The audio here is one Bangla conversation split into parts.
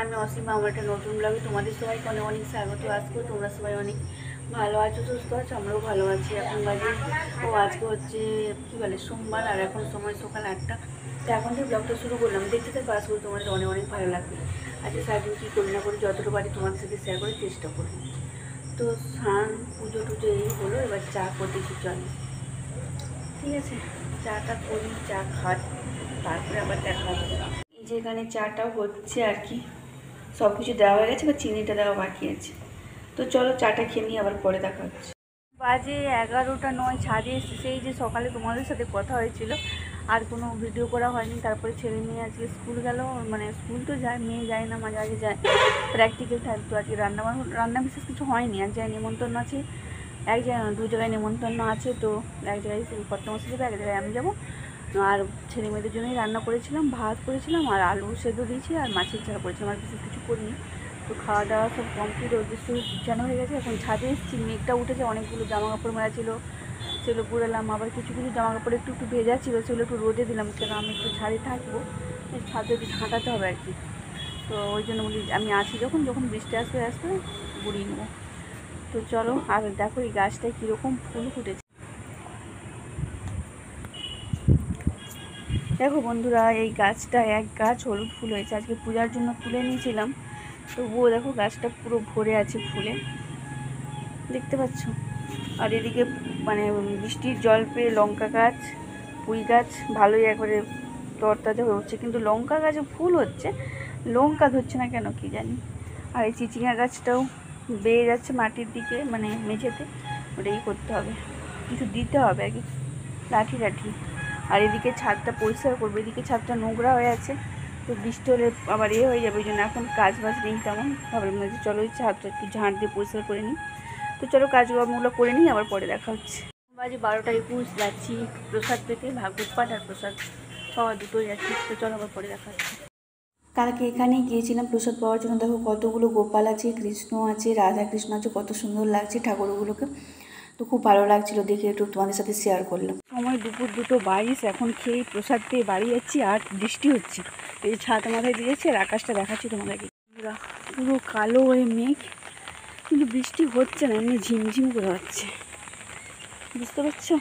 আমি অসীমা, আমার একটা নতুন ব্লগে তোমাদের সবাইকে অনেক অনেক স্বাগত। আজকে তোমরা সবাই অনেক ভালো আছো, সুস্থ আছো, আমরাও ভালো আছি। এখন বাজে আজকে হচ্ছে কী বলে সোমবার, আর এখন সময় সকাল 8টা। তো এখন থেকে ব্লগটা শুরু করলাম, দেখতে থাকো, আজ করে তোমাদের অনেক অনেক ভালো লাগবে। আজকে সারাদিন কী করি না করি যতটুকু পারি তোমাদের সাথে শেয়ার করার চেষ্টা করি। তো স্নান পুজো টুজো এই হলো, এবার চা করতেছি, চলে ঠিক আছে। চাটা করি, চা খাই, তারপরে আবার দেখা হবে। এই যে এখানে চাটাও হচ্ছে আর কি, সব কিছু দেওয়া হয়ে গেছে, বা চিনিটা দেওয়া বাকি আছে। তো চলো চাটা খেয়ে নিয়ে আবার পরে দেখা হচ্ছে। বাজে 11টা 9, ছাদে এসেছি। সেই যে সকালে তোমাদের সাথে কথা হয়েছিল, আর কোনো ভিডিও করা হয়নি। তারপরে ছেলে মেয়ে আজকে স্কুল গেল, মানে স্কুল তো যায়, মেয়ে যায় না, মাঝে মাঝে যায়, প্র্যাকটিক্যাল থাকতো। আজকে রান্না বিশেষ কিছু হয়নি। এক জায়গায় নিমন্ত্রণ আছে, এক জায়গায় 2 জায়গায় নিমন্ত্রণ আছে। তো এক জায়গায় কর্তমাসে যাবে, এক জায়গায় আমি যাবো। আর ছেলে মেয়েদের জন্যই রান্না করেছিলাম, ভাত করেছিলাম, আর আলু সেদ্ধ দিয়েছি, আর মাছের ঝাল করেছিলাম, আর বিশেষ কিছু করিনি। তো খাওয়া দাওয়া সব কমপ্লিট, ওদের শুধু বিছানো হয়ে গেছে। এখন ছাদে এসেছি, মেঘটা উঠেছে, অনেকগুলো জামা কাপড় মেলা ছিল, সেগুলো পুরালাম। আবার কিছু কিছু জামা কাপড় একটু একটু ভেজা ছিল, সেগুলো একটু রোদে দিলাম, কেন আমি একটু ছাদে থাকবো, ছাদে একটু ঝাঁটাতে হবে আর কি। তো ওই জন্য বলি আমি আসি যখন বৃষ্টি আসবে গুড়িয়ে নেবো। তো চলো, আর দেখো এই গাছটায় কীরকম ফুল ফুটেছে। দেখো বন্ধুরা, এই গাছটা এক গাছ হলুদ ফুল হয়েছে। আজকে পূজার জন্য তুলে নিয়েছিলাম, তবুও দেখো গাছটা পুরো ভরে আছে ফুলে, দেখতে পাচ্ছ। আর এদিকে মানে বৃষ্টির জল পেয়ে লঙ্কা গাছ, পুঁই গাছ ভালোই একবারে তরতাজা হয়ে উঠছে, কিন্তু লঙ্কা গাছে ফুল হচ্ছে, লঙ্কা ধরছে না কেন কি জানি। আর এই চিচিঙা গাছটাও বেয়ে যাচ্ছে মাটির দিকে, মানে মেঝেতে, ওটাই করতে হবে, কিছু দিতে হবে আর কি, লাঠি লাঠি। আর এদিকে ছাদটা পরিষ্কার করবো, এদিকে ছাদটা নোংরা হয়ে আছে, তো বৃষ্টি হলে আবার হয়ে যাবে। ওই জন্য এখন কাজ বাজ নেই তেমন, ভাবলাম যে চলো ওই ছাদটা একটু ঝাঁট দিয়ে পরিষ্কার করে নিই। তো চলো কাজকর্মগুলো করে নিই, আবার পরে দেখা হচ্ছে। বাজে 12টা 21, যাচ্ছি প্রসাদ পেতে, ভাগবত পাঠ আর প্রসাদ পাওয়া দুটোই যাচ্ছি। তো চলো আবার পরে দেখা হচ্ছে। কালকে এখানেই গিয়েছিলাম প্রসাদ পাওয়ার জন্য। দেখো কতগুলো গোপাল আছে, কৃষ্ণ আছে, রাধা কৃষ্ণ আছে, কত সুন্দর লাগছে ঠাকুরগুলোকে। তো খুব ভালো লাগছিলো দেখে, একটু তোমাদের সাথে শেয়ার করলাম। সময় দুপুর 2:22, এখন খেয়ে প্রসাদ পেয়ে বাড়ি যাচ্ছি, আর বৃষ্টি হচ্ছে। এই ছাদ মাথায় দিয়েছে, আর আকাশটা দেখাচ্ছি তোমাদেরকে, পুরো কালো হয়ে মেঘ, কিন্তু বৃষ্টি হচ্ছে না, এমনি ঝিমঝিম করে হচ্ছে, বুঝতে পারছো।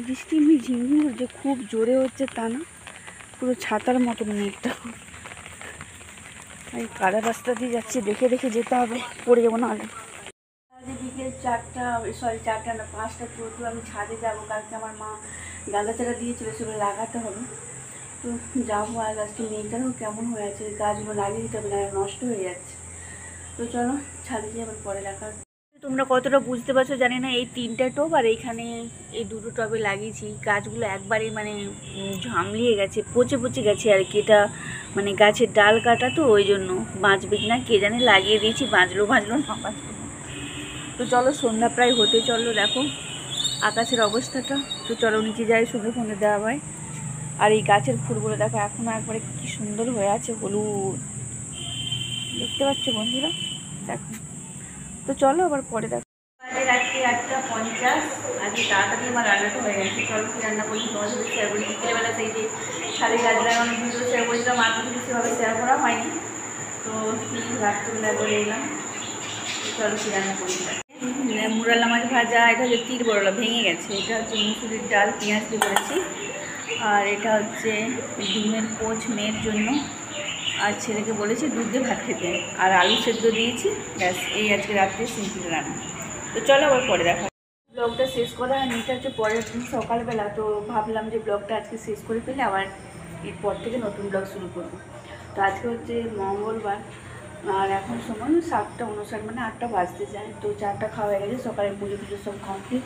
বৃষ্টি এমনি ঝিমঝিম হচ্ছে, খুব জোরে হচ্ছে তা না, পুরো ছাতার মতন মেঘটা। এই কাদা রাস্তা দিয়ে যাচ্ছি, দেখে দেখে যেতে হবে, পড়ে যাবো না হলে। বিকেল 4টা না 5টা চলতো, আমি ছাদে যাবো। কালকে আমার মা গাঁদা চারা দিয়েছিল, সেগুলো লাগাতে হবে। তো যাবো, আর গাছটি মেঘটাও কেমন হয়ে আছে, গাছগুলো লাগিয়ে দিতে হবে, না নষ্ট হয়ে যাচ্ছে। তো চলো ছাদে গিয়ে আবার পরে দেখা। তোমরা কতটা বুঝতে পারছো জানি না, এই 3টা টব আর এইখানে এই 2টো টবে লাগিয়েছি। গাছগুলো একবারে মানে ঝামলিয়ে গেছে, পচে পচে গেছে আর কি। এটা মানে গাছের ডাল কাটা, তো ওই জন্য বাঁচবে কিনা কে জানে, লাগিয়ে দিয়েছি, বাঁচলো না বাঁচলো। তো চলো সন্ধ্যা প্রায় হতে চললো, দেখো আকাশের অবস্থাটা। তো চলো নিচে যাই, সুন্দর ফোনে দেওয়া হয়। আর এই গাছের ফুলগুলো দেখো এখনও একবারে কি সুন্দর হয়ে আছে, হলুদ, দেখতে পাচ্ছ বন্ধুরা, দেখো। তো চলো আবার পরে দেখো। রাত্রি 8:50, আজকে তাড়াতাড়ি আমার রান্নাটা হয়ে গেছে। চলো কি রান্না করি তোমার সাথে শেয়ার করি। বিকেলবেলা সেই যে শাড়ি গাছ লাগানো ভিডিও শেয়ার করেছিলাম, আর কিছু সেভাবে শেয়ার করা হয়নি। তো প্লিজ রাত্রিবেলা করে এলাম। চলো কি রান্না করি। মুরালা মাছ ভাজা, এটা হচ্ছে তীর বড়লা, ভেঙে গেছে। এটা হচ্ছে মুসুরির ডাল, পেঁয়াজ দিয়ে করেছি। আর এটা হচ্ছে ডিমের পোচ মেয়ের জন্য, আর ছেলেকে বলেছি দুধ দিয়ে ভাত খেতে, আর আলু সেদ্ধ দিয়েছি, ব্যাস এই আজকে রাত্রে সিম্পল রান্না। তো চলো আবার পরে দেখা। ব্লগটা শেষ করা হয়নি, এটা হচ্ছে পরের দিন সকালবেলা। তো ভাবলাম যে ব্লগটা আজকে শেষ করে ফেলে আবার এরপর থেকে নতুন ব্লগ শুরু করবো। তো আজকে হচ্ছে মঙ্গলবার, আর এখন সময় 7:59, মানে 8টা বাজতে যায়। তো 4টা খাওয়া হয়ে গেছে, সকালে পুজো টুজো সব কমপ্লিট।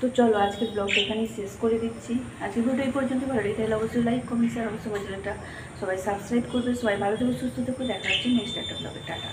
তো চলো আজকের ব্লগটা এখানেই শেষ করে দিচ্ছি। আজকে ভিডিও এই পর্যন্ত ভালো লাগে তাহলে অবশ্যই লাইক কমেন্ট শেয়ার, অবশ্যই আমার চ্যানেলটা সবাই সাবস্ক্রাইব করবে। সবাই ভালো থেকো, সুস্থ থেকো, দেখা হচ্ছে নেক্সট একটা ব্লগে। টাটা।